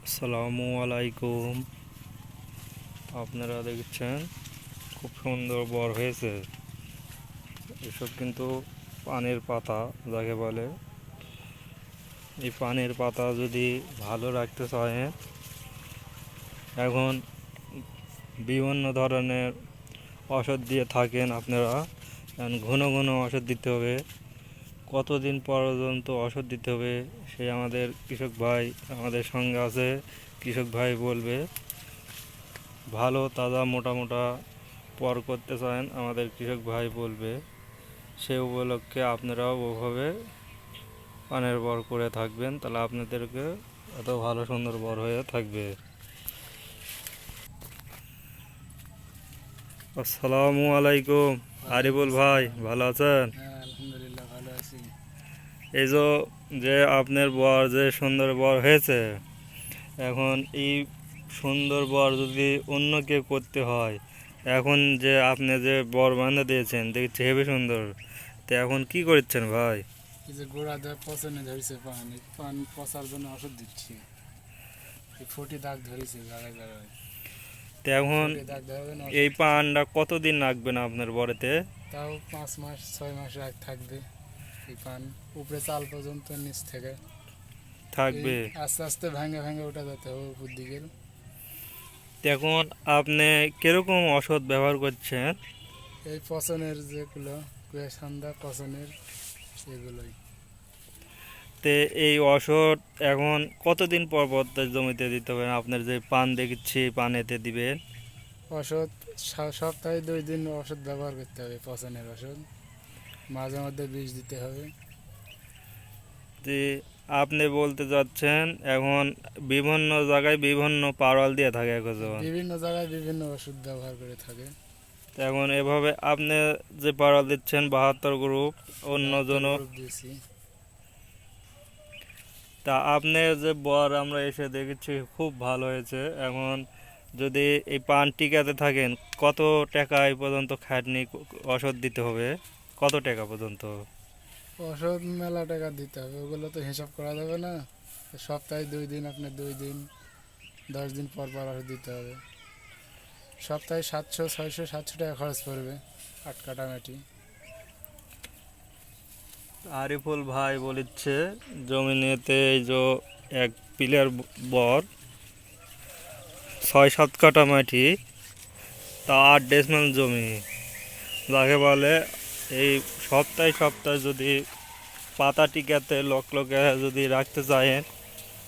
আসসালামু আলাইকুম। আপনারা দেখছেন খুব সুন্দর বর হয়েছে। এসব কিন্তু পানের পাতা যাকে বলে। এই পানের পাতা যদি ভালো রাখতে চায়, এখন বিভিন্ন ধরনের ওষুধ দিয়ে থাকেন আপনারা। এখন ঘন ঘন ওষুধ দিতে হবে, কতদিন পর্যন্ত ওষুধ দিতে হবে সে আমাদের কৃষক ভাই আমাদের সঙ্গে আছে। কৃষক ভাই বলবে, ভালো তাজা মোটা মোটা পর করতে চান আমাদের কৃষক ভাই বলবে। সে উপলক্ষে আপনারাও ওভাবে পানের বর করে থাকবেন, তাহলে আপনাদেরকে এত ভালো সুন্দর বর হয়ে থাকবে। আসসালামু আলাইকুম। আরিফুল ভাই, ভালো আছেন? হ্যাঁ, আলহামদুলিল্লাহ ভালো আছি। এই যে আপনার বর যে সুন্দর বর হয়েছে, এখন এই সুন্দর বর যদি অন্য কেউ করতে হয়, এখন যে আপনি যে বর বান্ধা দিয়েছেন দেখছি হেবি সুন্দর, তো এখন কি করছেন ভাই? এই যে গোড়া দেওয়া পচনে ধরেছে পান, এই পান পচার জন্য ওষুধ দিচ্ছি। এই ফুটি দাগ ধরেছে জায়গায় জায়গায়, তো এখন ফুটি দাগ দেওয়া না এই ওষুধ। পানটা কতদিন রাখবে না আপনার বরেতে? তাও 5 মাস 6 মাস আগ থাকবে এই পান, উপরে চাল পর্যন্ত নিচ থেকে। এই থাকবে। আস্তে আস্তে ভেঙে ভেঙে ওঠা যেতে হবে উপর দিকে। তো এখন আপনি কিরকম ওষুধ ব্যবহার করছেন? এই পচনের যেগুলো কুয়াশান্দা পচনের এগুলোই। তে এই ওষুধ এখন কতদিন পর পর তার জমিতে দিতে হবে? আপনার যে পান দেখছি পানেতে দিবেন। ওষুধ সপ্তাহে 2 দিন ওষুধ ব্যবহার করতে হবে, পচনের ওষুধ। মাঝে মধ্যে বিষ দিতে হবে। যে আপনি বলতে যাচ্ছেন এখন বিভিন্ন জায়গায় বিভিন্ন পারল দিয়ে থাকে এখন। বিভিন্ন জায়গায় বিভিন্ন ওষুধ ব্যবহার করে থাকে। এখন এভাবে আপনি যে পারল দিচ্ছেন 72 গ্রুপ, অন্যজন। গ্রুপ দিয়েছি। তা আপনি যে বর আমরা এসে দেখেছি খুব ভালো হয়েছে। এখন যদি এই পান টিকাতে থাকেন, কত টাকা এই পর্যন্ত খাটনি ওষুধ দিতে হবে? কত টাকা পর্যন্ত? ওষুধ মেলা টাকা দিতে হবে, ওগুলো তো হিসাব করা যাবে না। সপ্তাহে 2 দিন, আপনি 2 দিন 10 দিন পর পর ওষুধ দিতে হবে। সপ্তাহে 700 600 700 টাকা খরচ পড়বে আট কাটামাটি। আরিফুল ভাই বলিচ্ছে জমিনেতে এই যে এক পিলার বর 6-7 কাঠা মাটি, তা 8 ডেসিমেল জমি যাকে বলে। এই সপ্তাহে সপ্তাহে যদি পাতা টিকাতে লোকে যদি রাখতে চায়,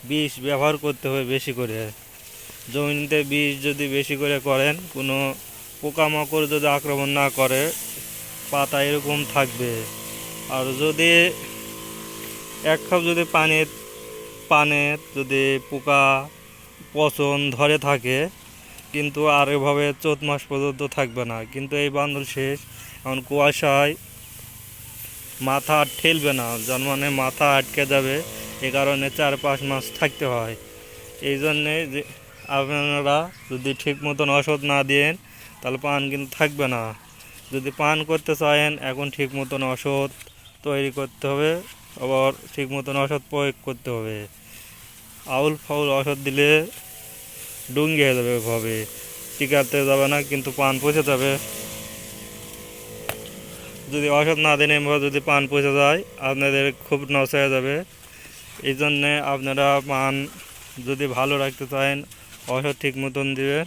বিষ ব্যবহার করতে হবে বেশি করে। জমিতে বিষ যদি বেশি করে করেন, কোনো পোকামাকড় যদি আক্রমণ না করে, পাতা এরকম থাকবে। আর যদি এক কাপ যদি পানে যদি পোকা পচন ধরে থাকে, কিন্তু আর এভাবে 4 মাস পর্যন্ত থাকবে না। কিন্তু এই বান্দর শেষ, এখন কুয়াশায় মাথা আর ঠেলবে না, যার মানে মাথা আটকে যাবে। এ কারণে 4-5 মাস থাকতে হয়। এই জন্যে যে আপনারা যদি ঠিক মতন ওষুধ না দেন, তাহলে পান কিন্তু থাকবে না। যদি পান করতে চান, এখন ঠিক মতন ওষুধ তৈরি করতে হবে, আবার ঠিক মতন ওষুধ প্রয়োগ করতে হবে। আউল ফাউল ওষুধ দিলে ডুঙ্গি হয়ে যাবে, এভাবে টিকাতে যাবে না, কিন্তু পান পচে যাবে। যদি ওষুধ না দেন এভাবে যদি পান পচে যায়, আপনাদের খুব নষ্ট হয়ে যাবে। এই জন্যে আপনারা পান যদি ভালো রাখতে চান, ওষুধ ঠিক মতন দিবেন।